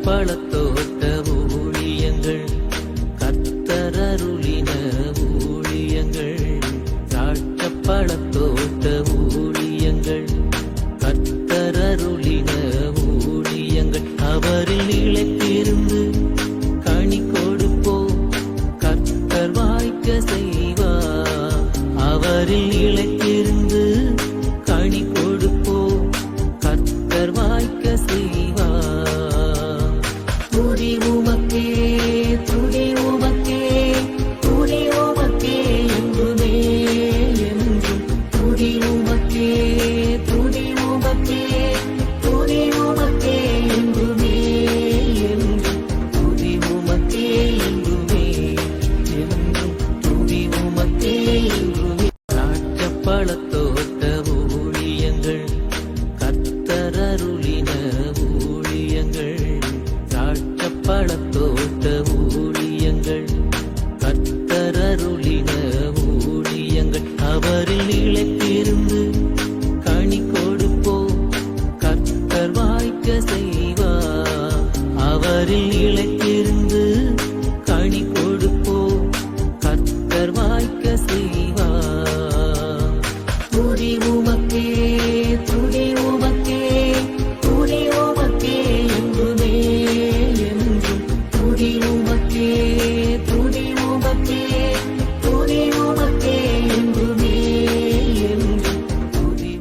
பழத்தோட்ட ஊழியங்கள் கர்த்தரருளின ஊழியங்கள் திராட்சை பழத்தோட்ட ஊழியங்கள் கர்த்தரருளின ஊழியங்கள் அவரில் நிலைத்திருந்து கனி கொடுப்போம் கர்த்தர் வாய்க்க செய்வார் அவரில் நிலைத்திருந்து கனி கொடுப்போம் கர்த்தர் வாய்க்க செய்வார் துதி உமக்கே துதி உமக்கே துதி உமக்கே என்றுமே என்றும் துதி உமக்கே துதி உமக்கே துதி உமக்கே என்றுமே என்றும் துதி உமக்கே என்றுமே என்றும் துதி உமக்கே என்றுமே திராட்சை பழத்தோட்ட ஊழியங்கள் கர்த்தரருளின ஊழியங்கள் திராட்சை பழத்தோட்ட ஊழியங்கள் கர்த்தரருளின ஊழியங்கள் அவரில் நிலைத்திருந்து கனி கொடுப்போம் கர்த்தர் வாய்க்க செய்வார் அவரில் நிலைத்திருந்து கனி கொடுப்போம் கர்த்தர் வாய்க்க செய்வார் துதி உமக்கே துதி உமக்கே துதி உமக்கே என்றுமே என்றும் துதி உமக்கே துதி உமக்கே துதி உமக்கே என்றுமே என்றும் துதி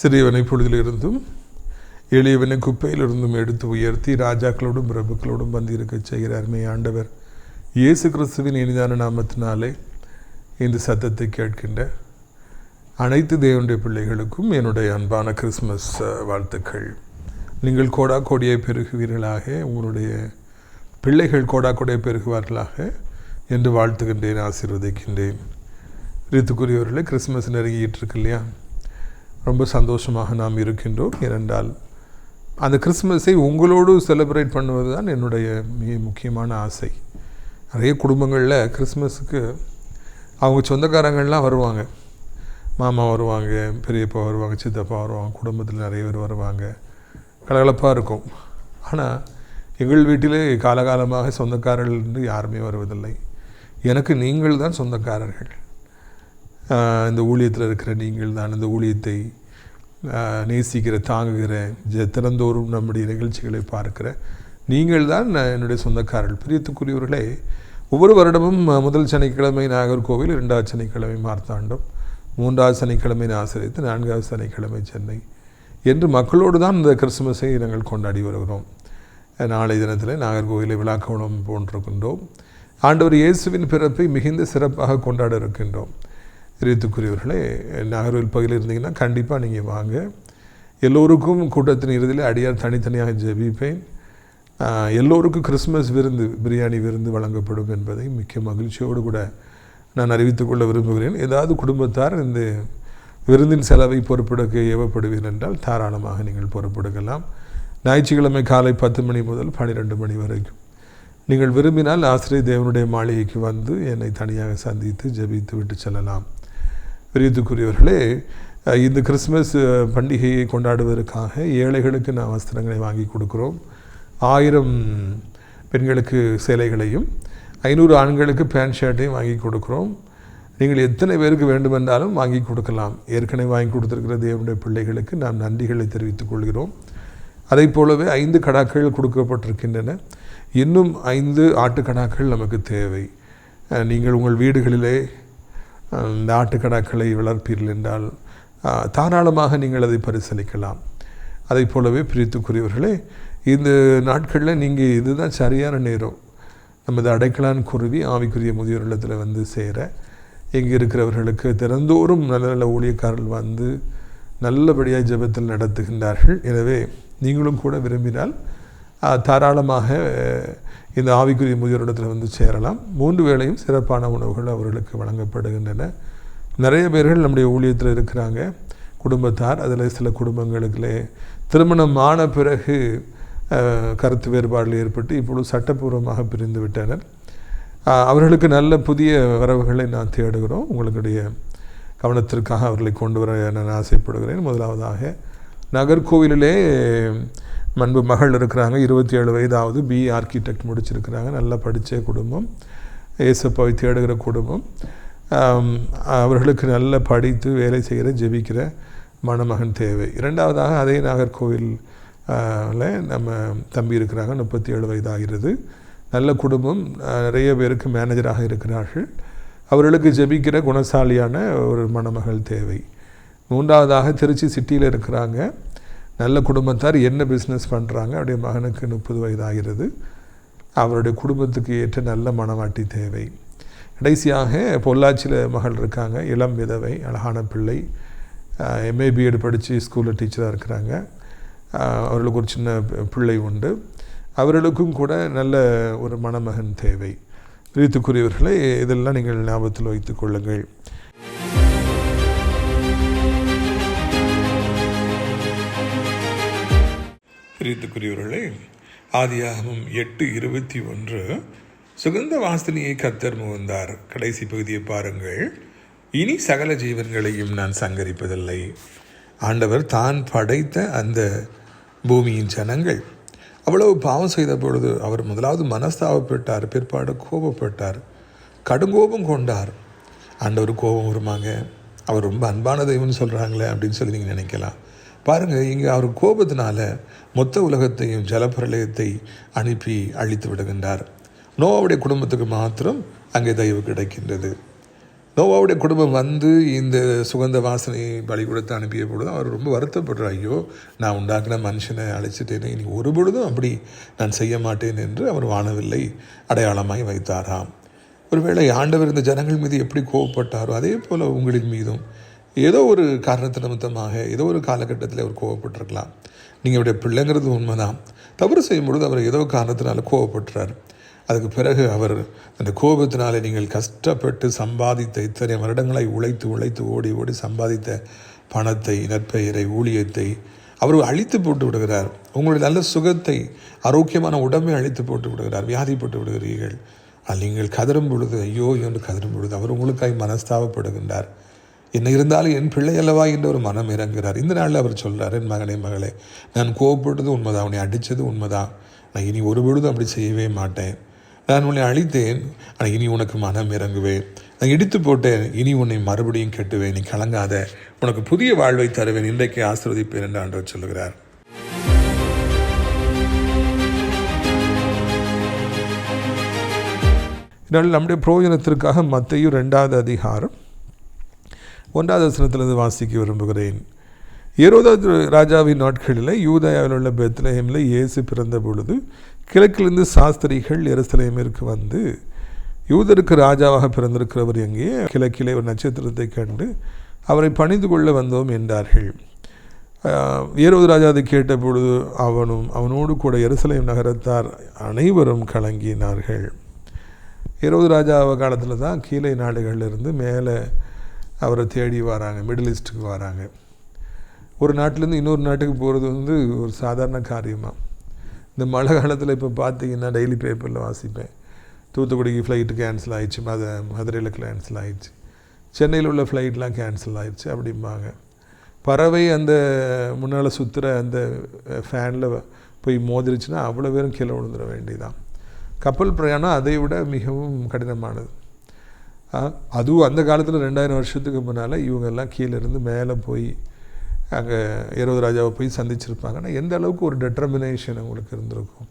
சிறியவனை பொழுதிலிருந்தும் எளியவனை குப்பையிலிருந்தும் எடுத்து உயர்த்தி ராஜாக்களோடும் பிரபுக்களோடும் வந்திருக்க செய்கிற அருமை ஆண்டவர் இயேசு கிறிஸ்துவின் இனிதான நாமத்தினாலே இந்த சத்தத்தை கேட்கின்ற அனைத்து தேவனுடைய பிள்ளைகளுக்கும் என்னுடைய அன்பான கிறிஸ்மஸ் வாழ்த்துக்கள். நீங்கள் கோடா கோடியை பெருகுவீர்களாக, உங்களுடைய பிள்ளைகள் கோடா கோடியை பெருகுவார்களாக என்று வாழ்த்துகின்றேன், ஆசீர்வதிக்கின்றேன். ரித்துக்குரியவர்களே, கிறிஸ்மஸ் நெருங்கிட்டு இருக்கு இல்லையா? ரொம்ப சந்தோஷமாக நாம் இருக்கின்றோம். ஏனென்றால் அந்த கிறிஸ்மஸை உங்களோடு செலிப்ரேட் பண்ணுவது தான் என்னுடைய மிக முக்கியமான ஆசை. நிறைய குடும்பங்களில் கிறிஸ்மஸுக்கு அவங்க சொந்தக்காரங்கள்லாம் வருவாங்க. மாமா வருவாங்க, பெரியப்பா வருவாங்க, சித்தப்பா வருவாங்க, குடும்பத்தில் நிறைய பேர் வருவாங்க, கலகலப்பாக இருக்கும். ஆனால் எங்கள் வீட்டிலே காலகாலமாக சொந்தக்காரர்கள் யாருமே வருவதில்லை. எனக்கு நீங்கள் தான் சொந்தக்காரர்கள். இந்த ஊழியத்தில் இருக்கிற நீங்கள் தான், இந்த ஊழியத்தை நேசிக்கிற, தாங்குகிற, தினந்தோறும் நம்முடைய நிகழ்ச்சிகளை பார்க்கிற நீங்கள் தான் என்னுடைய சொந்தக்காரர்கள். பிரியத்துக்குரியவர்களே, ஒவ்வொரு வருடமும் முதல் சனிக்கிழமை நாகர்கோவில், 2வது சனிக்கிழமை மார்த்தாண்டம், 3வது சனிக்கிழமை நாசரேத்து, 4வது சனிக்கிழமை சென்னை என்று மக்களோடு தான் இந்த கிறிஸ்துமஸை நாங்கள் கொண்டாடி வருகிறோம். நாளை தினத்தில் நாகர்கோவிலை விழாக்கோணம் போன்றிருக்கின்றோம். ஆண்டவர் இயேசுவின் பிறப்பை மிகுந்த சிறப்பாக கொண்டாட இருக்கின்றோம். பிரியத்துக்குரியவர்களே, நாகர்கோவில் பகுதியில் இருந்தீங்கன்னா கண்டிப்பாக நீங்கள் வாங்க. எல்லோருக்கும் கூட்டத்தின் இறுதியில் அடியார் தனித்தனியாக ஜெபிப்பேன். எல்லோருக்கும் கிறிஸ்மஸ் விருந்து, பிரியாணி விருந்து வழங்கப்படும் என்பதை மிக்க மகிழ்ச்சியோடு கூட நான் அறிவித்துக்கொள்ள விரும்புகிறேன். ஏதாவது குடும்பத்தார் இந்த விருந்தின் செலவை பொறுப்பெடுக்க ஏவப்படுவீர்கள் என்றால் தாராளமாக நீங்கள் பொறுப்பெடுக்கலாம். ஞாயிற்றுக்கிழமை காலை 10 மணி முதல் 12 மணி வரைக்கும் நீங்கள் விரும்பினால் ஆசிரியர் தேவனுடைய மாளிகைக்கு வந்து என்னை தனியாக சந்தித்து ஜெபித்து விட்டு செல்லலாம். பிரியத்துக்குரியவர்களே, இந்த கிறிஸ்மஸ் பண்டிகையை கொண்டாடுவதற்காக ஏழைகளுக்கு நாம் வஸ்திரங்களை வாங்கி கொடுக்குறோம். 1000 பெண்களுக்கு சேலைகளையும் 500 ஆண்களுக்கு பேண்ட் ஷர்ட்டையும் வாங்கி கொடுக்குறோம். நீங்கள் எத்தனை பேருக்கு வேண்டுமென்றாலும் வாங்கி கொடுக்கலாம். ஏற்கனவே வாங்கி கொடுத்துருக்கிற தேவனுடைய பிள்ளைகளுக்கு நாம் நன்றிகளை தெரிவித்துக் கொள்கிறோம். அதை போலவே 5 கடாக்கள் கொடுக்கப்பட்டிருக்கின்றன. இன்னும் 5 ஆட்டுக்கடாக்கள் நமக்கு தேவை. நீங்கள் உங்கள் வீடுகளிலே இந்த ஆட்டுக்கடாக்களை வளர்ப்பீர்கள் என்றால் தாராளமாக நீங்கள் அதை பரிசீலிக்கலாம். அதை போலவே பிரித்துக்குரியவர்களே, இந்த நாட்களில் நீங்கள் இதுதான் சரியான நேரம். நமது அடைக்கலான் குருவி ஆவிக்குரிய முதியோர் இல்லத்தில் வந்து சேர இங்கே இருக்கிறவர்களுக்கு தினந்தோறும் நல்ல நல்ல ஊழியக்காரர்கள் வந்து நல்லபடியாக ஜெபத்தில் நடத்துகின்றார்கள். எனவே நீங்களும் கூட விரும்பினால் தாராளமாக இந்த ஆவிக்குரிய முதியோர் இடத்துல வந்து சேரலாம். 3 வேளையும் சிறப்பான உணவுகள் அவர்களுக்கு வழங்கப்படுகின்றன. நிறைய பேர்கள் நம்முடைய ஊழியத்தில் இருக்கிறாங்க, குடும்பத்தார். அதில் சில குடும்பங்களுக்குள்ளே திருமணம் ஆன பிறகு கருத்து வேறுபாடுகள் ஏற்பட்டு இப்பொழுது சட்டப்பூர்வமாக பிரிந்து விட்டனர். அவர்களுக்கு நல்ல புதிய வரவுகளை நான் தேடுகிறோம். உங்களுடைய கவனத்திற்காக அவர்களை கொண்டு வர நான் ஆசைப்படுகிறேன். முதலாவதாக நகர்கோவிலிலே மண்பு மகள் இருக்கிறாங்க, 27 வயதாவது, BE ஆர்கிடெக்ட் முடிச்சிருக்கிறாங்க. நல்லா படித்த குடும்பம், ஏசப்பாவை தேடுகிற குடும்பம். அவர்களுக்கு நல்ல படித்து வேலை செய்கிற ஜெபிக்கிற மணமகன் தேவை. 2வதாக அதே நாகர்கோவில் நம்ம தம்பி இருக்கிறாங்க, 37 வயதாகிறது. நல்ல குடும்பம், நிறைய பேருக்கு மேனேஜராக இருக்கிறார்கள். அவர்களுக்கு ஜெபிக்கிற குணசாலியான ஒரு மணமகள் தேவை. 3வதாக திருச்சி சிட்டியில் இருக்கிறாங்க, நல்ல குடும்பத்தார், என்ன பிஸ்னஸ் பண்ணுறாங்க, அவருடைய மகனுக்கு 30 வயதாகிறது. அவருடைய குடும்பத்துக்கு ஏற்ற நல்ல மணவாட்டி தேவை. கடைசியாக பொள்ளாச்சியில் மகள் இருக்காங்க, இளம் விதவை, அழகான பிள்ளை, MA BEd படித்து ஸ்கூலில் டீச்சராக இருக்கிறாங்க. அவர்களுக்கு ஒரு சின்ன பிள்ளை உண்டு. அவர்களுக்கும் கூட நல்ல ஒரு மணமகன் தேவை. பிரியத்துக்குரியவர்களே, இதெல்லாம் நீங்கள் ஞாபகத்தில் வைத்துக் கொள்ளுங்கள். பிரியத்துக்குரியவர்களே, ஆதியாகமம் 8:21 சுகந்த வாசனையை கர்த்தர் முகந்தார். கடைசி பகுதியை பாருங்கள். இனி சகல ஜீவன்களையும் நான் சங்கரிப்பதில்லை. ஆண்டவர் தான் படைத்த அந்த பூமியின் ஜனங்கள் அவ்வளவு பாவம் செய்த பொழுது அவர் முதலாவது மனஸ்தாபப்பட்டார், பிற்பாடு கோபப்பட்டார், கடுங்கோபம் கொண்டார். ஆண்டவர் கோபம் வருமாங்க, அவர் ரொம்ப அன்பான தெய்வம்னு சொல்கிறாங்களே அப்படின்னு சொல்லி நீங்கள் நினைக்கலாம். பாருங்கள், இங்கே அவர் கோபத்தினால மொத்த உலகத்தையும் ஜலப்பிரளயத்தை அனுப்பி அழித்து விடுகின்றார். நோவாவுடைய குடும்பத்துக்கு மாத்திரம் அங்கே தயவு கிடைக்கின்றது. நோவாவுடைய குடும்பம் வந்து இந்த சுகந்த வாசனையை பலி கொடுத்து அனுப்பிய பொழுது அவர் ரொம்ப வருத்தப்படுறார். ஐயோ, நான் உண்டாக்கின மனுஷனை அழைச்சிட்டேனே, இனி ஒரு பொழுதும் அப்படி நான் செய்ய மாட்டேன் என்று அவர் வானவில்லை அடையாளமாய் வைத்தாராம். ஒருவேளை ஆண்டவர் இந்த ஜனங்கள் மீது எப்படி கோவப்பட்டாரோ அதே போல் உங்களின் மீதும் ஏதோ ஒரு காரணத்து நிமித்தமாக ஏதோ ஒரு காலகட்டத்தில் அவர் கோவப்பட்டிருக்கலாம். நீங்கள் அவருடைய பிள்ளைங்கிறது உண்மைதான். தவறு செய்யும் பொழுது அவர் ஏதோ காரணத்தினால கோவப்பட்டுறார். அதுக்கு பிறகு அவர் அந்த கோபத்தினாலே நீங்கள் கஷ்டப்பட்டு சம்பாதித்த இத்தனை வருடங்களை உழைத்து ஓடி ஓடி சம்பாதித்த பணத்தை, நற்பெயரை, ஊழியத்தை அவர் அழித்து போட்டு விடுகிறார். உங்களுடைய நல்ல சுகத்தை, ஆரோக்கியமான உடம்பை அழித்து போட்டு விடுகிறார். வியாதிப்பட்டு விடுகிறீர்கள். அது நீங்கள் கதரும் பொழுது, ஐயோ என்று கதரும் பொழுது அவர் உங்களுக்காய் மனஸ்தாபப்படுகின்றார். என்ன இருந்தாலும் என் பிள்ளை அல்லவா என்று ஒரு மனம் இறங்குகிறார். இந்த நாளில் அவர் சொல்கிறார், என் மகனே, மகளே, நான் கோவப்பட்டது உண்மைதான், அவனை அடித்தது உண்மைதான், நான் இனி ஒரு பொழுதும் அப்படி செய்யவே மாட்டேன். நான் உன்னை அழித்தேன், ஆனால் இனி உனக்கு மனம் இறங்குவேன். நான் இடித்து போட்டேன், இனி உன்னை மறுபடியும் கெட்டுவேன், நீ கலங்காத, உனக்கு புதிய வாழ்வை தருவேன், இன்றைக்கு ஆசீர்வதிப்பேன் என்று ஆண்டவர் சொல்லுகிறார். இதனால் நம்முடைய பிரயோஜனத்திற்காக மத்தேயு 2வது அதிகாரம் 1வது வசனத்திலிருந்து வாசிக்க விரும்புகிறேன். ஏரோது ராஜாவின் நாட்களில் யூதேயாவில் உள்ள பெத்லஹேமில் இயேசு பிறந்த பொழுது கிழக்கிலிருந்து சாஸ்திரிகள் எருசலேமிற்கு வந்து, யூதருக்கு ராஜாவாக பிறந்திருக்கிறவர் எங்கே, கிழக்கிலே ஒரு நட்சத்திரத்தை கண்டு அவரை பணிந்து கொள்ள வந்தோம் என்றார்கள். ஏரோது ராஜா அதை கேட்ட பொழுது அவனோடு கூட எருசலேம் நகரத்தார் அனைவரும் கலங்கினார்கள். ஏரோது ராஜா காலத்தில் தான் கீழே நாடுகளிலிருந்து மேலே அவரை தேடி வராங்க, மிடில் ஈஸ்ட்டுக்கு வராங்க. ஒரு நாட்டிலேருந்து இன்னொரு நாட்டுக்கு போகிறது ஒரு சாதாரண காரியமாக. இந்த மழை காலத்தில் இப்போ பார்த்தீங்கன்னா டெய்லி பேப்பரில் வாசிப்பேன், தூத்துக்குடிக்கு ஃப்ளைட்டு கேன்சல் ஆகிடுச்சு, மதுரையில் கேன்சல் ஆகிடுச்சு, சென்னையில் உள்ள ஃப்ளைட்லாம் கேன்சல் ஆகிடுச்சு அப்படிம்பாங்க. பறவை அந்த முன்னால் சுற்றுற அந்த ஃபேனில் போய் மோதிருச்சுன்னா அவ்வளோ பேரும் கீழே விழுந்துட வேண்டியதான். கப்பல் பிரயாணம் அதை விட மிகவும் கடினமானது. அதுவும் அந்த காலத்தில் 2000 வருஷத்துக்கு முன்னால் இவங்கெல்லாம் கீழே இருந்து மேலே போய் அங்கே ஏரோது ராஜாவை போய் சந்திச்சிருப்பாங்கன்னா எந்த அளவுக்கு ஒரு டெட்டர்மினேஷன் அவங்களுக்கு இருந்திருக்கும்,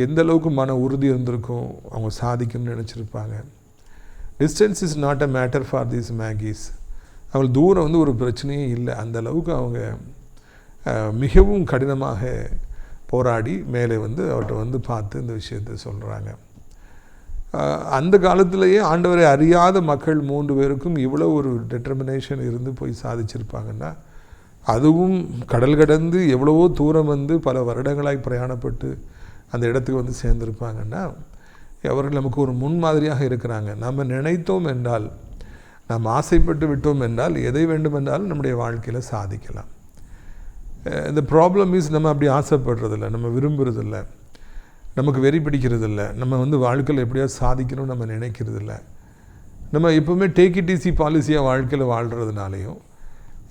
எந்த அளவுக்கு மன உறுதி இருந்திருக்கும், அவங்க சாதிக்கணும்னு நினச்சிருப்பாங்க. Distance is not a matter for these maggies. அவங்களுக்கு தூரம் வந்து ஒரு பிரச்சனையே இல்லை. அந்த அளவுக்கு அவங்க மிகவும் கடினமாக போராடி மேலே வந்து அவர்கிட்ட வந்து பார்த்து இந்த விஷயத்தை சொல்கிறாங்க. அந்த காலத்திலேயே ஆண்டவரை அறியாத மக்கள் 3 பேருக்கும் இவ்வளோ ஒரு டெட்டர்மினேஷன் இருந்து போய் சாதிச்சிருப்பாங்கன்னா, அதுவும் கடல் கடந்து எவ்வளவோ தூரம் வந்து பல வருடங்களாய் பிரயாணப்பட்டு அந்த இடத்துக்கு வந்து சேர்ந்துருப்பாங்கன்னா, அவர்கள் நமக்கு ஒரு முன்மாதிரியாக இருக்கிறாங்க. நம்ம நினைத்தோம் என்றால், நாம் ஆசைப்பட்டு விட்டோம் என்றால் எதை வேண்டுமென்றாலும் நம்முடைய வாழ்க்கையில் சாதிக்கலாம். இந்த ப்ராப்ளம் இஸ் நம்ம அப்படி ஆசைப்படுறதில்ல, நம்ம விரும்புறதில்ல, நமக்கு வெறி பிடிக்கிறதில்ல, நம்ம வந்து வாழ்க்கையில் எப்படியாவது சாதிக்கணும்னு நம்ம நினைக்கிறதில்ல. நம்ம எப்போவுமே டேக் இட் ஈஸி பாலிசியாக வாழ்க்கையில் வாழ்கிறதுனாலையும்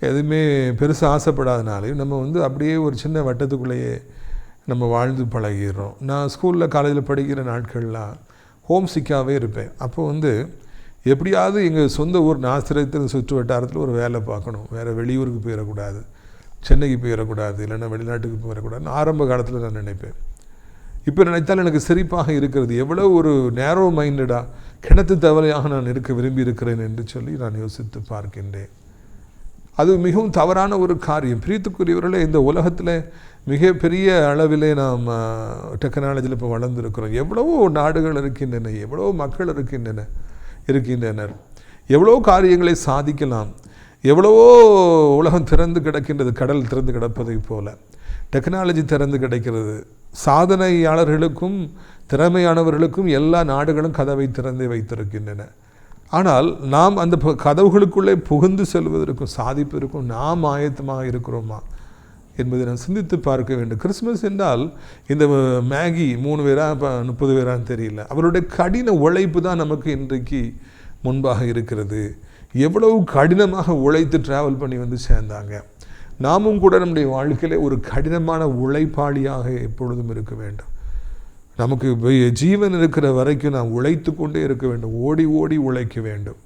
எதுவுமே பெருசாக ஆசைப்படாதனாலையும் நம்ம வந்து அப்படியே ஒரு சின்ன வட்டத்துக்குள்ளேயே நம்ம வாழ்ந்து பழகிடுறோம். நான் ஸ்கூலில் காலேஜில் படிக்கிற நாட்கள்லாம் ஹோம் சிக்காகவே இருப்பேன். அப்போ வந்து எப்படியாவது எங்கள் சொந்த ஊர் ஆசிரியத்தின் சுற்று வட்டாரத்தில் ஒரு வேலை பார்க்கணும், வேறு வெளியூருக்கு போயிடக்கூடாது, சென்னைக்கு போயிடக்கூடாது, இல்லைன்னா வெளிநாட்டுக்கு போயிடக்கூடாதுன்னு ஆரம்ப காலத்தில் நான் நினைப்பேன். இப்போ நினைத்தால் எனக்கு சிரிப்பாக இருக்கிறது. எவ்வளோ ஒரு நேரோ மைண்டடாக கிணத்து தவறையாக நான் இருக்க விரும்பி இருக்கிறேன் என்று சொல்லி நான் யோசித்து பார்க்கின்றேன். அது மிகவும் தவறான ஒரு காரியம். பிரியத்துக்குரியவர்களே, இந்த உலகத்தில் மிகப்பெரிய அளவிலே நாம் டெக்னாலஜியில் இப்போ வளர்ந்துருக்கிறோம். எவ்வளவோ நாடுகள் இருக்கின்றன, எவ்வளோ மக்கள் இருக்கின்றனர், எவ்வளோ காரியங்களை சாதிக்கலாம், எவ்வளவோ உலகம் திறந்து கிடக்கின்றது, கடல் திறந்து கிடப்பதை போல டெக்னாலஜி திறந்து கிடைக்கிறது. சாதனையாளர்களுக்கும் திறமையானவர்களுக்கும் எல்லா நாடுகளும் கதவை திறந்து வைத்திருக்கின்றன. ஆனால் நாம் அந்த கதவுகளுக்குள்ளே புகுந்து செல்வதற்கும் சாதிப்பதற்கும் நாம் ஆயத்தமாக இருக்கிறோமா என்பதை நான் சிந்தித்து பார்க்க வேண்டும். கிறிஸ்மஸ் என்றால் இந்த மேகி 3 பேரா 30 பேரான்னு தெரியல, அவருடைய கடின உழைப்பு தான் நமக்கு இன்றைக்கு முன்பாக இருக்கிறது. எவ்வளவு கடினமாக உழைத்து ட்ராவல் பண்ணி வந்து சேர்ந்தாங்க. நாமும் கூட நம்முடைய வாழ்க்கையில் ஒரு கடினமான உழைப்பாளியாக எப்பொழுதும் இருக்க வேண்டும். நமக்கு ஜீவன் இருக்கிற வரைக்கும் நாம் உழைத்து கொண்டே இருக்க வேண்டும், ஓடி ஓடி உழைக்க வேண்டும்.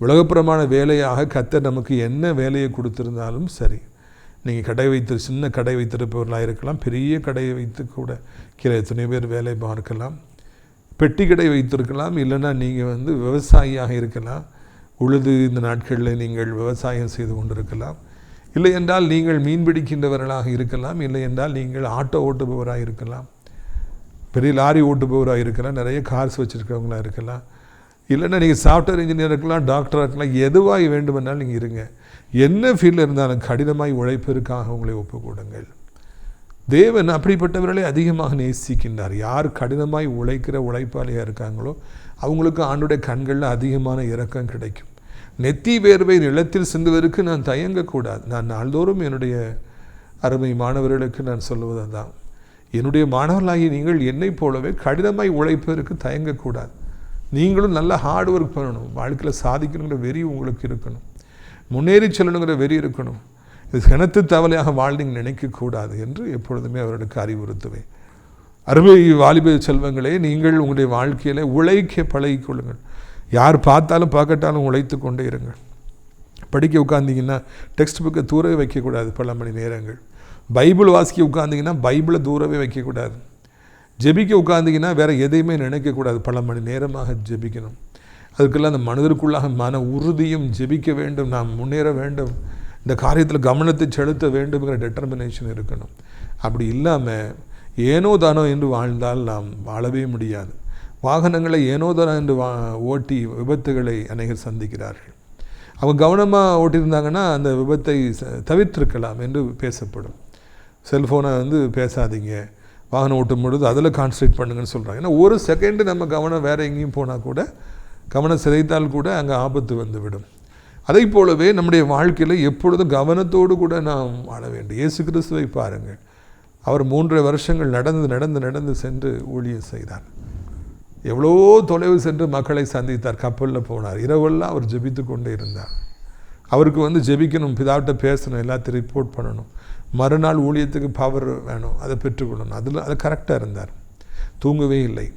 உலகப்புறமான வேலையாக கர்த்தர் நமக்கு என்ன வேலையை கொடுத்திருந்தாலும் சரி, நீங்கள் சின்ன கடை வைத்திருப்பவர்களாக இருக்கலாம், பெரிய கடையை வைத்து கூட கீழே எத்தனை பேர் வேலை பார்க்கலாம், பெட்டி கடை வைத்திருக்கலாம், இல்லைன்னா நீங்கள் வந்து விவசாயியாக இருக்கலாம், உழுது இந்த நாட்களில் நீங்கள் விவசாயம் செய்து கொண்டிருக்கலாம், இல்லை என்றால் நீங்கள் மீன் பிடிக்கின்றவர்களாக இருக்கலாம், இல்லை என்றால் நீங்கள் ஆட்டோ ஓட்டுபவராக இருக்கலாம், பெரிய லாரி ஓட்டுபவராக இருக்கலாம், நிறைய கார்ஸ் வச்சுருக்கிறவங்களாக இருக்கலாம், இல்லைன்னா நீங்கள் சாஃப்ட்வேர் இன்ஜினியர் இருக்கலாம், டாக்டராக இருக்கலாம், எதுவாக வேண்டுமென்றால் நீங்கள் இருங்க. என்ன ஃபீல்டில் இருந்தாலும் கடினமாய் உழைப்பதற்காக உங்களை ஒப்புக்கூடுங்கள். தேவன் அப்படிப்பட்டவர்களை அதிகமாக நேசிக்கின்றார். யார் கடினமாய் உழைக்கிற உழைப்பாளியாக இருக்காங்களோ அவங்களுக்கு ஆண்டுடைய கண்களில் அதிகமான இரக்கம் கிடைக்கும். நெத்தி வேர்வை நிலத்தில் சிந்துவதற்கு நான் தயங்கக்கூடாது. நான் நாள்தோறும் என்னுடைய அருமை மாணவர்களுக்கு நான் சொல்லுவது தான், என்னுடைய மாணவர்களாகி நீங்கள் என்னைப் போலவே கடினமாய் உழைப்பதற்கு தயங்கக்கூடாது. நீங்களும் நல்ல ஹார்ட் ஒர்க் பண்ணணும். வாழ்க்கையில் சாதிக்கணுங்கிற வெறி உங்களுக்கு இருக்கணும், முன்னேறி செல்லணுங்கிற வெறி இருக்கணும். இது கிணத்து தவளையாக வாழ்ந்து நினைக்கக்கூடாது என்று எப்பொழுதுமே அவர்களுக்கு அறிவுறுத்துவேன். அருமை வாலிப செல்வங்களே, நீங்கள் உங்களுடைய வாழ்க்கையில் உழைக்க பழகிக்கொள்ளுங்கள். யார் பார்த்தாலும் பார்க்கட்டாலும் உழைத்து கொண்டே இருங்கள். படிக்க உட்காந்திங்கன்னா டெக்ஸ்ட் புக்கை தூரவே வைக்கக்கூடாது பல மணி நேரங்கள். பைபிள் வாசிக்க உட்காந்திங்கன்னா பைபிளை தூரவே வைக்கக்கூடாது. ஜெபிக்க உட்காந்திங்கன்னா வேறு எதையுமே நினைக்கக்கூடாது, பல மணி நேரமாக ஜெபிக்கணும். அதுக்கெல்லாம் அந்த மனதிற்குள்ளாக மன உறுதியும், ஜெபிக்க வேண்டும், நாம் முன்னேற வேண்டும், இந்த காரியத்தில் கவனத்தை செலுத்த வேண்டும்ங்கிற டெட்டர்மினேஷன் இருக்கணும். அப்படி இல்லாமல் ஏனோ தானோ என்று வாழ்ந்தால் நாம் வாழவே முடியாது. வாகனங்களை ஏனோ தானோ என்று ஓட்டி விபத்துகளை அநேகர் சந்திக்கிறார்கள். அவங்க கவனமாக ஓட்டியிருந்தாங்கன்னா அந்த விபத்தை தவிர்த்திருக்கலாம் என்று பேசப்படும். செல்ஃபோனை பேசாதீங்க, வாகனம் ஓட்டும் பொழுது அதில் கான்சன்ட்ரேட் பண்ணுங்கன்னு சொல்கிறாங்க. ஏன்னா ஒரு செகண்டு நம்ம கவனம் வேறு எங்கேயும் போனால் கூட, கவனம் சிதைத்தால் கூட அங்கே ஆபத்து வந்துவிடும். அதை போலவே நம்முடைய வாழ்க்கையில் எப்பொழுதும் கவனத்தோடு கூட நாம் வாழ வேண்டும். இயேசு கிறிஸ்துவை பாருங்கள், அவர் 3 வருஷங்கள் நடந்து சென்று ஊழியம் செய்தார். எவ்வளோ தொலைவு சென்று மக்களை சந்தித்தார். கப்பலில் போனார். இரவெல்லாம் அவர் ஜெபித்து கொண்டே இருந்தார். அவருக்கு ஜெபிக்கணும், பிதாவிட்ட பேசணும், எல்லாத்தையும் ரிப்போர்ட் பண்ணணும், மறுநாள் ஊழியத்துக்கு பவர் வேணும், அதை பெற்றுக்கொள்ளணும். அது கரெக்டாக இருந்தார். தூங்கவே இல்லை.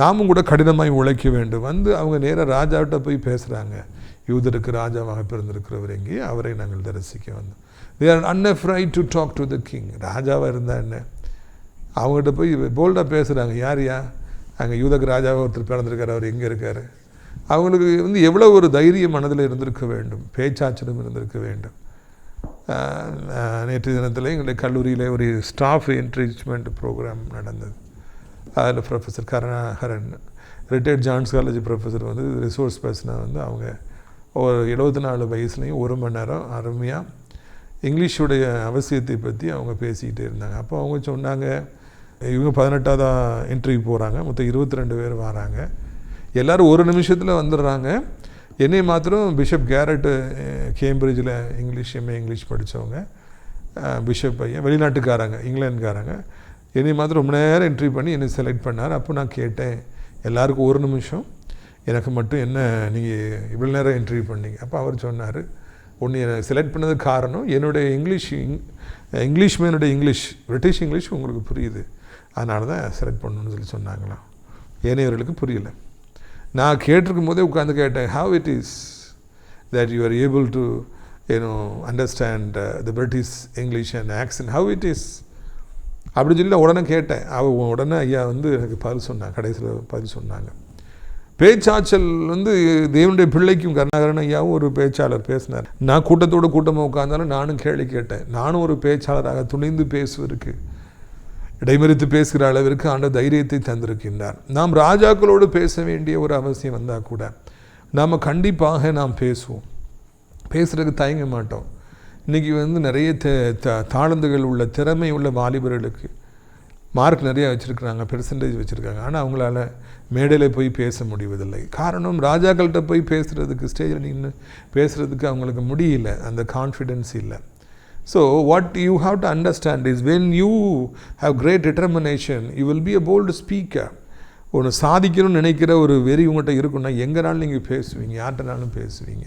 நாமும் கூட கடினமாய் உழைக்க வேண்டும். அவங்க நேராக ராஜாவிட்ட போய் பேசுகிறாங்க. யூதருக்கு ராஜாவாக பிறந்திருக்கிறவர் எங்கே, அவரை நாங்கள் தரிசிக்க வந்தோம். they are unafraid to talk to the king. ராஜாவாக இருந்தால் என்ன, அவங்ககிட்ட போய் போல்டாக பேசுகிறாங்க. யாரையா, அங்கே யூதக்கு ராஜாவாக ஒருத்தர் பிறந்திருக்கார், அவர் எங்கே இருக்கார். அவங்களுக்கு எவ்வளோ ஒரு தைரியம் மனதில் இருந்திருக்க வேண்டும், பேச்சாச்சலும் இருந்திருக்க வேண்டும். நேற்று தினத்தில் எங்களுடைய கல்லூரியில் ஒரு ஸ்டாஃப் என்ரிச்மெண்ட் ப்ரோக்ராம் நடந்தது. அதில் professor Karunakaran, retired John's college professor resource பர்சனாக அவங்க ஒரு 74 வயசுலேயும் 1 மணி நேரம் அருமையாக இங்கிலீஷுடைய அவசியத்தை பற்றி அவங்க பேசிக்கிட்டே இருந்தாங்க. அப்போ அவங்க சொன்னாங்க, இவங்க 18ஆவது இன்டர்வியூ போகிறாங்க, மொத்தம் 22 பேர் வராங்க. எல்லோரும் 1 நிமிஷத்தில் வந்துடுறாங்க. என்னை மாத்திரம் பிஷப் கேரட்டு, கேம்பிரிட்ஜில் எம்ஏ இங்கிலீஷ் படித்தவங்க, பிஷப் பையன், வெளிநாட்டுக்காரங்க, இங்கிலாந்துக்காரங்க. என்னை மாத்திரம் ரொம்ப நேரம் இன்டர்வியூ பண்ணி என்னை செலக்ட் பண்ணார். அப்போ நான் கேட்டேன், எல்லாருக்கும் 1 நிமிஷம், எனக்கு மட்டும் என்ன நீங்கள் இவ்வளோ நேரம் இன்டர்வியூ பண்ணீங்க? அப்போ அவர் சொன்னார், ஒன்று என்னை செலக்ட் பண்ணதுக்கு காரணம் என்னுடைய இங்கிலீஷ்மேனுடைய இங்கிலீஷ், பிரிட்டிஷ் இங்கிலீஷ் உங்களுக்கு புரியுது, அதனால தான் செலக்ட் பண்ணணுன்னு சொன்னாங்களாம். ஏனையவர்களுக்கு புரியல. நான் கேட்டிருக்கும் போதே உட்காந்து கேட்டேன், how it is that you are able to understand the British English and action, how it is அப்படின்னு சொல்லி நான் உடனே கேட்டேன். உடனே ஐயா எனக்கு பதில் சொன்னாங்க. கடைசியில் பதில் சொன்னாங்க. பேச்சாற்றல் தேவனுடைய பிள்ளைக்கும் கருணாகரன் ஐயாவும் ஒரு பேச்சாளர் பேசினார். நான் கூட்டமாக உட்கார்ந்தாலும் நானும் கேள்வி கேட்டேன். நானும் ஒரு பேச்சாளராக துணிந்து பேசுவதற்கு, இடைமறித்து பேசுகிற அளவிற்கு ஆண்டவர் தைரியத்தை தந்திருக்கின்றார். நாம் ராஜாக்களோடு பேச வேண்டிய ஒரு அவசியம் வந்தால் கூட நாம் கண்டிப்பாக நாம் பேசுவோம், பேசுகிறதுக்கு தயங்க மாட்டோம். இன்றைக்கி நிறைய தாளந்துகள் உள்ள, திறமை உள்ள வாலிபர்களுக்கு மார்க் நிறையா வச்சுருக்குறாங்க, பெர்சன்டேஜ் வச்சுருக்காங்க. ஆனால் அவங்களால மேடையில் போய் பேச முடிவதில்லை. காரணம், ராஜாக்கள்கிட்ட போய் பேசுகிறதுக்கு, ஸ்டேஜில் நின்று பேசுகிறதுக்கு அவங்களுக்கு முடியல, அந்த கான்ஃபிடென்ஸ் இல்லை. So what you have to understand is, when you have great determination, you will be a bold speaker. ஒன்று சாதிக்கணும்னு நினைக்கிற ஒரு வெறி உங்கள்கிட்ட இருக்குன்னா எங்கேனாலும் நீங்கள் பேசுவீங்க, யார்கிட்டனாலும் பேசுவீங்க.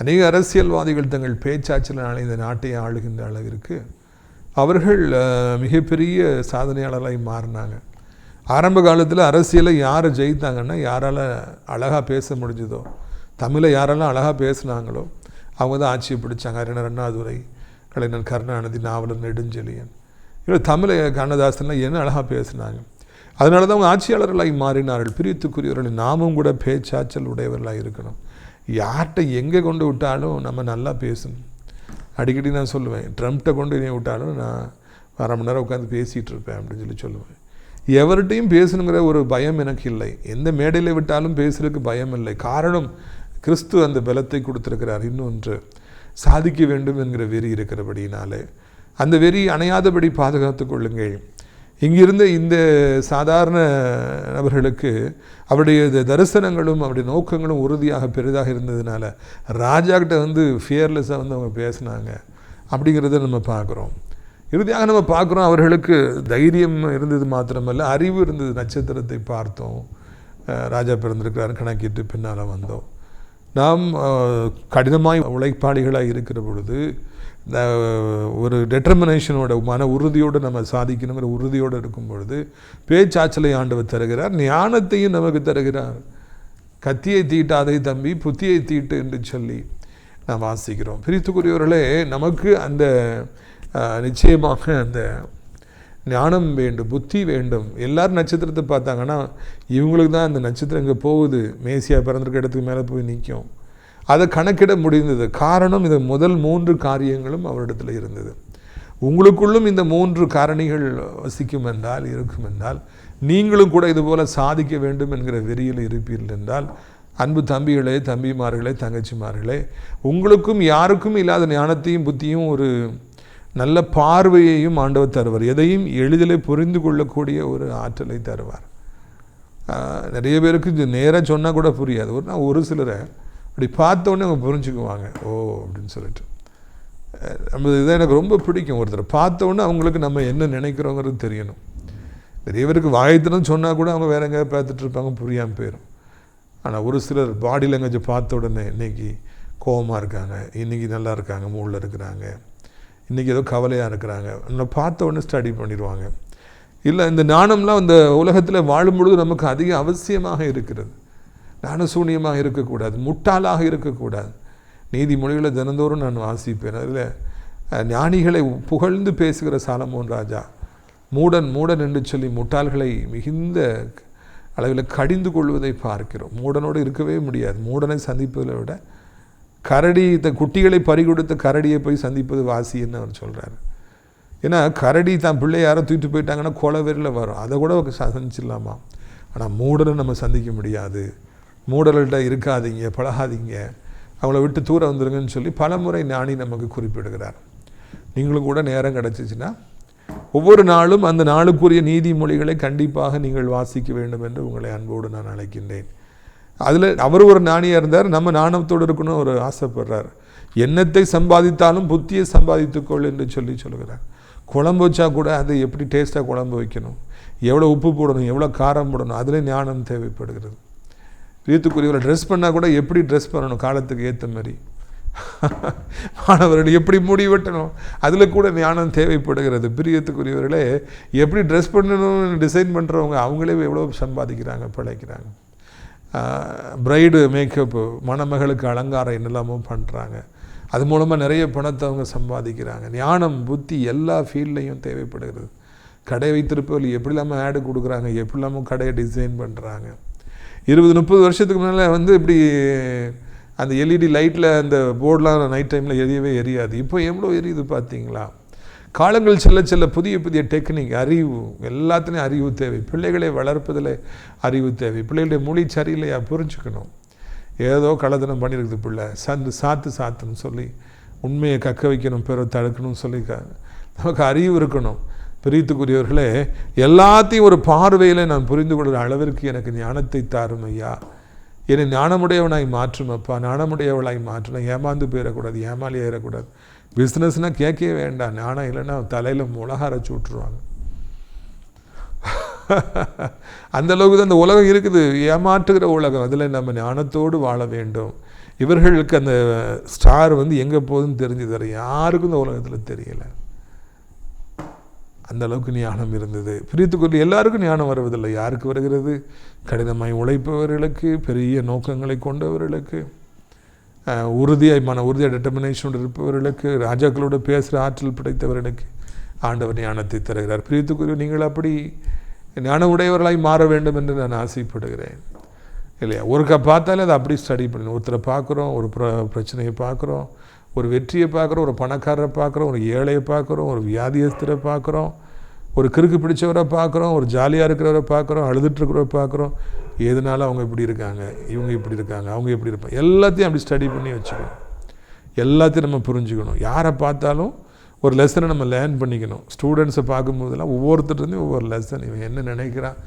அநேக அரசியல்வாதிகள் தங்கள் பேச்சாற்றலினாலே இந்த நாட்டை ஆளுகின்ற அளவிற்கு அவர்கள் மிகப்பெரிய சாதனையாளர்களாக மாறினாங்க. ஆரம்ப காலத்தில் அரசியலை யாரை ஜெயித்தாங்கன்னா, யாரால் அழகாக பேச முடிஞ்சதோ, தமிழை யாரெல்லாம் அழகாக பேசுனாங்களோ அவங்க தான் ஆட்சியை பிடிச்சாங்க. அறிஞர் அண்ணாதுரை, கலைஞர் கருணாநிதி, நாவலர் நெடுஞ்செழியன், இல்லை தமிழை கண்ணதாசன்லாம் என்ன அழகாக பேசுனாங்க. அதனால தான் அவங்க ஆட்சியாளர்களாக மாறினார்கள். பிரித்துக்குரியவர்கள் நாமும் கூட பேச்சாற்றல் உடையவர்களாக இருக்கணும். யார்கிட்ட எங்கே கொண்டு விட்டாலும் நம்ம நல்லா பேசணும். அடிக்கடி நான் சொல்லுவேன், ட்ரம்ப்டை கொண்டு நீ விட்டாலும் நான் 1/2 மணி நேரம் உட்காந்து பேசிகிட்டு இருப்பேன் அப்படின்னு சொல்லுவேன். எவர்கிட்டையும் பேசணுங்கிற ஒரு பயம் எனக்கு இல்லை. எந்த மேடையில் விட்டாலும் பேசுகிறதுக்கு பயம் இல்லை. காரணம், கிறிஸ்து அந்த பலத்தை கொடுத்துருக்கிறார். இன்னொன்று, சாதிக்க வேண்டும் என்கிற வெறி இருக்கிறபடினாலே அந்த வெறி அணையாதபடி பாதுகாத்து கொள்ளுங்கள். இங்கிருந்த இந்த சாதாரண நபர்களுக்கு அவருடைய தரிசனங்களும் அவருடைய நோக்கங்களும் உறுதியாக பெரிதாக இருந்ததுனால ராஜாக்கிட்ட ஃபியர்லெஸ்ஸாக அவங்க பேசினாங்க அப்படிங்கிறத நம்ம பார்க்குறோம். இறுதியாக நம்ம பார்க்குறோம், அவர்களுக்கு தைரியம் இருந்தது மாத்திரமல்ல, அறிவு இருந்தது. நட்சத்திரத்தை பார்த்தோம், ராஜா பிறந்திருக்கிறார் கணக்கிட்டு பின்னால் வந்தோம். நாம் கடினமாய் உழைப்பாளிகளாக இருக்கிற பொழுது ஒரு டெட்டர்மினேஷனோட, மன உறுதியோடு நம்ம சாதிக்கணுங்கிற உறுதியோடு இருக்கும் பொழுது பேச்சாற்றலை ஆண்டவர் தருகிறார், ஞானத்தையும் நமக்கு தருகிறார். கத்தியை தீட்டாதே தம்பி, புத்தியை தீட்டு என்று சொல்லி நாம் வாசிக்கிறோம். பிரித்துக்குரியவர்களே, நமக்கு அந்த நிச்சயமாக அந்த ஞானம் வேண்டும், புத்தி வேண்டும். எல்லாரும் நட்சத்திரத்தை பார்த்தாங்கன்னா இவங்களுக்கு தான் அந்த நட்சத்திரம் இங்கே போகுது, மேசியா பிறந்திருக்க இடத்துக்கு மேலே போய் நிற்கும், அதை கணக்கிட முடிந்தது. காரணம், இந்த முதல் 3 காரியங்களும் அவரிடத்தில் இருந்தது. உங்களுக்குள்ளும் இந்த 3 காரணிகள் வசிக்கும் என்றால், இருக்கும் என்றால், நீங்களும் கூட இதுபோல் சாதிக்க வேண்டும் என்கிற வெறியில் இருப்பீர்கள் என்றால், அன்பு தம்பிகளே, தம்பிமார்களே, தங்கச்சிமார்களே, உங்களுக்கும் யாருக்கும் இல்லாத ஞானத்தையும் புத்தியும் ஒரு நல்ல பார்வையையும் ஆண்டவர் தருவார். எதையும் எளிதில் புரிந்து கொள்ளக்கூடிய ஒரு ஆற்றலை தருவார். நிறைய பேருக்கு நேராக சொன்னால் கூட புரியாது. ஒரு சிலரை அப்படி பார்த்தோன்னே அவங்க புரிஞ்சுக்குவாங்க, ஓ அப்படின்னு சொல்லிட்டு. நம்ம இதை எனக்கு ரொம்ப பிடிக்கும். ஒருத்தர் பார்த்தோன்னே அவங்களுக்கு நம்ம என்ன நினைக்கிறோங்கிறது தெரியணும். நிறையவருக்கு வாயத்தினம் சொன்னால் கூட அவங்க வேற எங்கேயாவது பார்த்துட்டு இருப்பாங்க, புரியாமல் போயிடும். ஆனால் ஒரு சிலர் பாடி லாங்குவேஜை பார்த்த உடனே இன்றைக்கி கோபமாக இருக்காங்க, இன்றைக்கி நல்லா இருக்காங்க, மூடில் இருக்கிறாங்க, இன்றைக்கி ஏதோ கவலையாக இருக்கிறாங்க, நம்ம பார்த்த உடனே ஸ்டடி பண்ணிடுவாங்க. இல்லை, இந்த ஞானம்லாம் இந்த உலகத்தில் வாழும்பொழுது நமக்கு அதிக அவசியமாக இருக்கிறது. ஞானசூன்யமாக இருக்கக்கூடாது, முட்டாளாக இருக்கக்கூடாது. நீதிமொழிகளை தினந்தோறும் நான் வாசிப்பேன். அதில் ஞானிகளை புகழ்ந்து பேசுகிற சாலமோன் ராஜா, மூடன் மூடன் என்று சொல்லி முட்டாள்களை மிகுந்த அளவில் கடிந்து கொள்வதை பார்க்கிறோம். மூடனோடு இருக்கவே முடியாது. மூடனை சந்திப்பதை விட கரடி குட்டிகளை பறிகொடுத்த கரடியை போய் சந்திப்பது வாசின்னு அவர் சொல்கிறார். ஏன்னா கரடி தான் பிள்ளை யாரோ தூக்கிட்டு போயிட்டாங்கன்னா கொலவெறியில் வரும், அதை கூட சந்திச்சிடலாமா. ஆனால் மூடனை நம்ம சந்திக்க முடியாது. மூடல்கிட்ட இருக்காதீங்க, பழகாதீங்க, அவங்கள விட்டு தூரம் வந்துருங்கன்னு சொல்லி பல முறை ஞானி நமக்கு குறிப்பிடுகிறார். நீங்களும் கூட நேரம் கிடச்சிச்சின்னா ஒவ்வொரு நாளும் அந்த நாளுக்குரிய நீதிமொழிகளை கண்டிப்பாக நீங்கள் வாசிக்க வேண்டும் என்று உங்களை அன்போடு நான் அழைக்கின்றேன். அதில் அவர் ஒரு ஞானியாக இருந்தார், நம்ம நாணத்தோடு இருக்கணும் ஒரு ஆசைப்படுறார். எண்ணத்தை சம்பாதித்தாலும் புத்தியை சம்பாதித்துக்கொள் என்று சொல்லுகிறார். குழம்பு வச்சா கூட அது எப்படி டேஸ்ட்டாக குழம்பு வைக்கணும், எவ்வளோ உப்பு போடணும், எவ்வளோ காரம் போடணும், அதில் ஞானம் தேவைப்படுகிறது. வீட்டுக்குரியவரை ட்ரெஸ் பண்ணால் கூட எப்படி ட்ரெஸ் பண்ணணும் காலத்துக்கு ஏற்ற மாதிரி, மாணவர்கள் எப்படி முடி வெட்டணும், அதில் கூட ஞானம் தேவைப்படுகிறது. பிரியத்துக்குரியவர்களே, எப்படி ட்ரெஸ் பண்ணணும்னு டிசைன் பண்ணுறவங்க அவங்களே எவ்வளோ சம்பாதிக்கிறாங்க, பிழைக்கிறாங்க. பிரைடு மேக்கப்பு, மணமகளுக்கு அலங்காரம் என்னெல்லாமோ பண்ணுறாங்க. அது மூலமாக நிறைய பணத்தை அவங்க சம்பாதிக்கிறாங்க. ஞானம் புத்தி எல்லா ஃபீல்ட்லேயும் தேவைப்படுகிறது. கடை வைத்திருப்பவர்கள் எப்படி இல்லாமல் ஆடு கொடுக்குறாங்க, எப்படி இல்லாமல் கடையை டிசைன் பண்ணுறாங்க. 20-30 வருஷத்துக்கு முன்னால் இப்படி அந்த எல்இடி லைட்டில் அந்த போர்டெலாம் நைட் டைமில் எரியவே எரியாது. இப்போ எவ்வளோ எரியுது பார்த்தீங்களா. காலங்கள் செல்ல செல்ல புதிய புதிய டெக்னிக், அறிவு, எல்லாத்துலேயும் அறிவு தேவை. பிள்ளைகளை வளர்ப்பதில் அறிவு தேவை. பிள்ளைகளுடைய மொழி சரியில்லையா புரிஞ்சுக்கணும். ஏதோ கலதனம் பண்ணியிருக்குது பிள்ளை, சாத்துன்னு சொல்லி உண்மையை கக்க வைக்கணும், பிற தடுக்கணும்னு சொல்லி நமக்கு அறிவு இருக்கணும். பிரியத்துக்குரியவர்களே, எல்லாத்தையும் ஒரு பார்வையில் நான் புரிந்து கொள்கிற அளவிற்கு எனக்கு ஞானத்தை தாரும் ஐயா, என்னை ஞானமுடையவனாய் மாற்றும் அப்பா, ஞானமுடையவளாய் மாற்றணும். ஏமாந்து போயிடக்கூடாது, ஏமாலி ஏறக்கூடாது. பிஸ்னஸ்னால் கேட்கவே வேண்டாம், ஞானம் இல்லைன்னா தலையில் மிளகா அரைச்சி விட்டுருவாங்க. அந்த அளவுக்கு தான் அந்த உலகம் இருக்குது, ஏமாற்றுகிற உலகம். அதில் நம்ம ஞானத்தோடு வாழ வேண்டும். இவர்களுக்கு அந்த ஸ்டார் எங்கே போகுதுன்னு தெரிஞ்சு தர யாருக்கும் இந்த உலகத்தில் தெரியலை. அந்த அளவுக்கு ஞானம் இருந்தது. பிரித்துக்கொண்டு எல்லாருக்கும் ஞானம் வருவதில்லை. யாருக்கு வருகிறது? கடினமாய் உழைப்பவர்களுக்கு, பெரிய நோக்கங்களை கொண்டவர்களுக்கு, உறுதியாக டெட்டர்மினேஷனோடு இருப்பவர்களுக்கு, ராஜாக்களோடு பேசுகிற ஆற்றல் படைத்தவர்களுக்கு ஆண்டவர் ஞானத்தை தருகிறார். பிரித்துக்குரிய நீங்கள் அப்படி ஞான உடையவர்களாய் மாற வேண்டும் என்று நான் ஆசைப்படுகிறேன். இல்லையா? ஒருக்கா பார்த்தாலே அதை அப்படி ஸ்டடி பண்ணணும். ஒருத்தரை பார்க்குறோம், ஒரு பிரச்சனையை பார்க்குறோம், ஒரு வெற்றியை பார்க்குறோம், ஒரு பணக்காரரை பார்க்குறோம், ஒரு ஏழையை பார்க்குறோம், ஒரு வியாதியஸ்தரை பார்க்குறோம், ஒரு கிறுக்கு பிடிச்சவரை பார்க்குறோம், ஒரு ஜாலியாக இருக்கிறவரை பார்க்குறோம், அழுதுட்டுருக்கிறவரை பார்க்குறோம். எதனால அவங்க இப்படி இருக்காங்க, இவங்க இப்படி இருக்காங்க, அவங்க எப்படி இருப்பாங்க, எல்லாத்தையும் அப்படி ஸ்டடி பண்ணி வச்சுக்கணும். எல்லாத்தையும் நம்ம புரிஞ்சுக்கணும். யாரை பார்த்தாலும் ஒரு லெசனை நம்ம லேர்ன் பண்ணிக்கணும். ஸ்டூடெண்ட்ஸை பார்க்கும்போதெல்லாம் ஒவ்வொருத்தருந்தையும் ஒவ்வொரு லெசன், இவன் என்ன நினைக்கிறான்,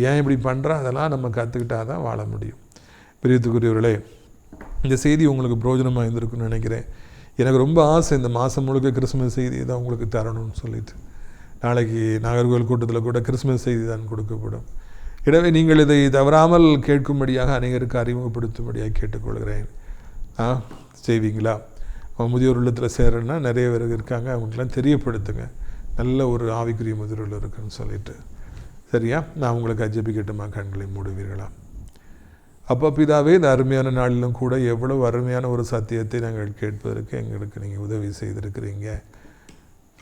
ஏன் இப்படி பண்ணுறான், அதெல்லாம் நம்ம கற்றுக்கிட்டால் தான் வாழ முடியும். பிரியத்துக்குரியவர்களே, இந்த செய்தி உங்களுக்கு பிரோஜனமாக இருந்திருக்குன்னு நினைக்கிறேன். எனக்கு ரொம்ப ஆசை இந்த மாதம் முழுக்க கிறிஸ்மஸ் செய்தி தான் உங்களுக்கு தரணும்னு சொல்லிட்டு. நாளைக்கு நாகர்கோவில் கூட்டத்தில் கூட கிறிஸ்மஸ் செய்தி தான் கொடுக்கப்படும். எனவே நீங்கள் இதை தவறாமல் கேட்கும்படியாக அனைவருக்கு அறிமுகப்படுத்தும்படியாக கேட்டுக்கொள்கிறேன். செய்வீங்களா? முதியோர் இல்லத்தில் சேரணுன்னா நிறைய பேர் இருக்காங்க, அவங்களுக்கெல்லாம் தெரியப்படுத்துங்க. நல்ல ஒரு ஆவிக்குரிய முதியோர் இருக்குன்னு சொல்லிட்டு. சரியா? நான் உங்களுக்கு ஜெபிக்கட்டுமா? கண்களை மூடுவீர்களா? அப்போ பிதாவே, இந்த அருமையான நாளிலும் கூட எவ்வளவு அருமையான ஒரு சத்தியத்தை நாங்கள் கேட்பதற்கு எங்களுக்கு நீங்கள் உதவி செய்திருக்கிறீங்க.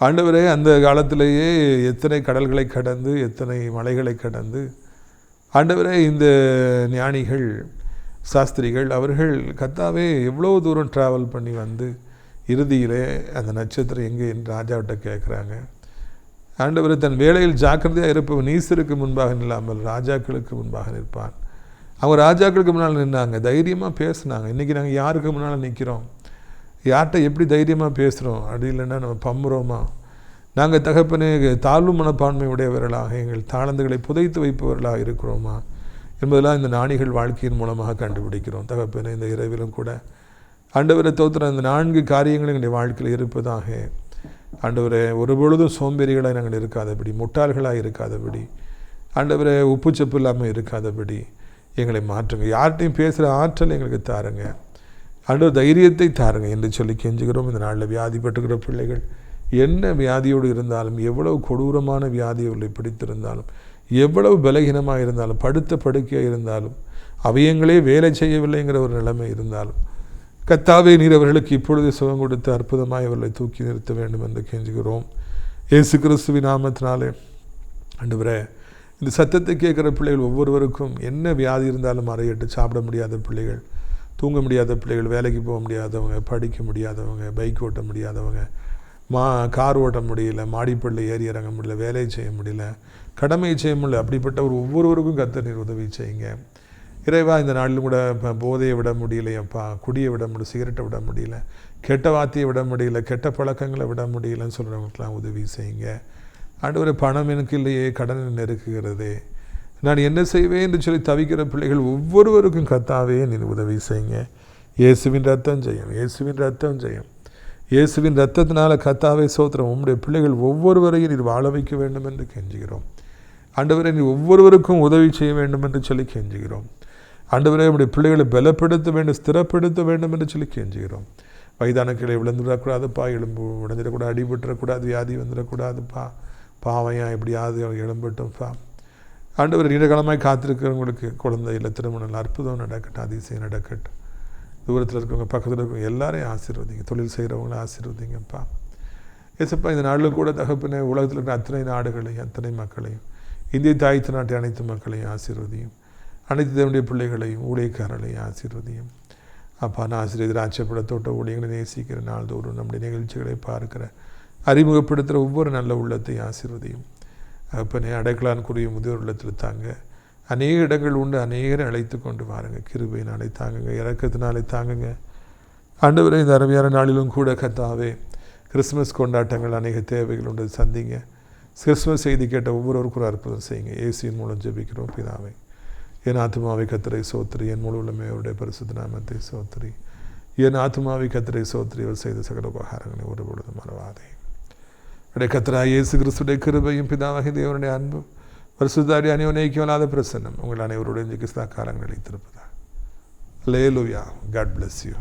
ஆண்டவரே, அந்த காலத்திலேயே எத்தனை கடல்களை கடந்து, எத்தனை மலைகளை கடந்து, ஆண்டவரே, இந்த ஞானிகள், சாஸ்திரிகள், அவர்கள் கர்த்தாவே எவ்வளோ தூரம் ட்ராவல் பண்ணி வந்து இறுதியிலே அந்த நட்சத்திரம் எங்கே என்று ராஜாவிட்ட கேட்குறாங்க. ஆண்டவரே, தன் வேளையில் ஜாக்கிரதையாக இருப்பவன் நீசருக்கு முன்பாக நில்லாமல் ராஜாக்களுக்கு முன்பாக நிற்பான். அவங்க ராஜாக்களுக்கு முன்னால் நின்னாங்க, தைரியமாக பேசுனாங்க. இன்றைக்கி நாங்கள் யாருக்கு முன்னால் நிற்கிறோம்? யார்கிட்ட எப்படி தைரியமாக பேசுகிறோம்? அப்படி இல்லைன்னா நம்ம பம்புறோமா? நாங்கள் தகப்பனே தாழ்வு மனப்பான்மை உடையவர்களாக எங்கள் தாளந்துகளை புதைத்து வைப்பவர்களாக இருக்கிறோமா என்பதெல்லாம் இந்த ஞானிகள் வாழ்க்கையின் மூலமாக கண்டுபிடிக்கிறோம். தகப்பனே, இந்த இரவிலும் கூட ஆண்டவரை தோத்திரம் அந்த 4 காரியங்கள் எங்களுடைய வாழ்க்கையில் இருப்பதாக. ஆண்டவரை ஒருபொழுதும் சோம்பேறிகளாக நாங்கள் இருக்காதபடி, முட்டாள்களாக இருக்காதபடி, ஆண்டவரை உப்புச்சப்பு இல்லாமல் இருக்காதபடி எங்களை மாற்றுங்க. யார்கிட்டையும் பேசுகிற ஆற்றல் எங்களுக்கு தாருங்க. ஆண்டவர் தைரியத்தை தாருங்க என்று சொல்லி கெஞ்சுகிறோம். இந்த நாளில் வியாதிப்பட்டுக்கிற பிள்ளைகள் என்ன வியாதியோடு இருந்தாலும், எவ்வளவு கொடூரமான வியாதிகளை பிடித்திருந்தாலும், எவ்வளவு பலகீனமாக இருந்தாலும், படுத்த படுக்கையாக இருந்தாலும், அவயங்களே வேலை செய்யவில்லைங்கிற ஒரு நிலைமை இருந்தாலும், கர்த்தாவே நீர் அவர்களுக்கு இப்பொழுது சுகம் கொடுத்து அற்புதமாய் அவர்களை தூக்கி நிறுத்த வேண்டும் என்று கெஞ்சுகிறோம். இயேசு கிறிஸ்துவின் நாமத்தினாலே ஆண்டவரே, இந்த சத்தத்தை கேட்குற பிள்ளைகள் ஒவ்வொருவருக்கும் என்ன வியாதி இருந்தாலும் அறையிட்டு சாப்பிட முடியாத பிள்ளைகள், தூங்க முடியாத பிள்ளைகள், வேலைக்கு போக முடியாதவங்க, படிக்க முடியாதவங்க, பைக் ஓட்ட முடியாதவங்க, கார் ஓட்ட முடியல, மாடிப்பள்ளி ஏறி இறங்க முடியல, வேலை செய்ய முடியல, கடமை செய்ய முடியல, அப்படிப்பட்ட ஒவ்வொருவருக்கும் கர்த்தர் நீர் உதவி செய்யுங்க. இறைவா, இந்த நாளிலும் கூட போதையை விட முடியலையப்பா, குடியை விட முடியல, சிகரெட்டை விட முடியல, கெட்ட வார்த்தையை விட முடியல, கெட்ட பழக்கங்களை விட முடியலன்னு சொல்கிறவங்களுக்கெல்லாம் உதவி செய்யுங்க. ஆண்டவரே, பணம் எனக்கு இல்லையே, கடன் நெருக்குகிறதே, நான் என்ன செய்வேன் என்று சொல்லி தவிக்கிற பிள்ளைகள் ஒவ்வொருவருக்கும் கர்த்தாவே நீர் உதவி செய்யுங்க. இயேசுவின் ரத்தம் ஜெயம், இயேசுவின் ரத்தம் ஜெயம், இயேசுவின் ரத்தத்தினால கர்த்தாவே சோத்திரம். உம்முடைய பிள்ளைகள் ஒவ்வொருவரையும் நீர் வாழ வைக்க வேண்டும் என்று கெஞ்சுகிறோம். ஆண்டவரை நீர் ஒவ்வொருவருக்கும் உதவி செய்ய வேண்டும் என்று சொல்லி கெஞ்சுகிறோம். ஆண்டவரே, நம்முடைய பிள்ளைகளை பலப்படுத்த வேண்டும், ஸ்திரப்படுத்த வேண்டும் என்று சொல்லி கெஞ்சுகிறோம். வயதான கிளை விழுந்துடக்கூடாதுப்பா, எலும்பு உடஞ்சிடக்கூடாது, அடிபட்டுறக்கூடாது, வியாதி வந்துடக்கூடாதுப்பா, பாவையா எப்படியாவது எழும்பட்டும்ப்பா. ஆண்டவர் நீண்டகாலமாய் காத்திருக்கிறவங்களுக்கு குழந்தை இல்லை, திருமணம் அற்புதம் நடக்கட்டும், அதிசயம் நடக்கட்டும். தூரத்தில் இருக்கிறவங்க, பக்கத்தில் இருக்கிறவங்க எல்லாரையும் ஆசீர்வதிங்க. தொழில் செய்கிறவங்கள ஆசீர்வதிங்கப்பா. ஏசப்பா, இந்த நாளிலும் கூட தகப்பனே, உலகத்தில் இருக்கிற அத்தனை நாடுகளையும், அத்தனை மக்களையும், இந்திய தாய்த்து நாட்டை அனைத்து மக்களையும் ஆசீர்வதியும். அனைத்து தேவனுடைய பிள்ளைகளையும், ஊழியக்காரர்களையும் ஆசீர்வதியும். அப்பா, நான் ஆசீர்வதி ஆட்சப்படத்தோட்ட ஊழியங்களை நேசிக்கிற நாள்தோறும் நம்முடைய நிகழ்ச்சிகளை பார்க்கிற, அறிமுகப்படுத்துகிற ஒவ்வொரு நல்ல உள்ளத்தையும் ஆசீர்வதியும். அப்பனே, அடைக்கலான்குரிய முதியோர் உள்ளத்தில் தாங்க. அநேக இடங்கள் உண்டு, அநேகரை அழைத்து கொண்டு வாருங்க. கிருபையினாலே தாங்குங்க, இரக்கத்தினாலே தாங்குங்க. ஆண்டவரே, இந்த அருமையான நாளிலும் கூட கர்த்தாவே, கிறிஸ்மஸ் கொண்டாட்டங்கள், அநேக தேவைகள் உண்டு, சந்திங்க. கிறிஸ்மஸ் செய்தி கேட்ட ஒவ்வொருவருக்கும் ஒரு அற்புதம் செய்யுங்க. இயேசுவின் மூலம் ஜெபிக்கிறோம் பிதாவே. என் ஆத்துமாவை கர்த்தரை சோத்திரி, என் முழு உள்ளமே அவருடைய பரிசுத்த நாமத்தை சோத்திரி. என் ஆத்துமாவை கர்த்தரை சோத்திரி, அவர் செய்த சகல உபகாரங்களை ஒரு பொழுதும் மறவாதே. உடைய கர்த்தராகிய இயேசு கிறிஸ்துடைய கிருபையும் பிதாவாகிய தேவனுடைய அன்பும் பரிசுத்தாவிய அநியோன்யமில்லாத பிரசன்னம் உங்கள் அனைவருடைய காலங்கள் அளித்திருப்பதா. அல்லேலூயா. God bless you.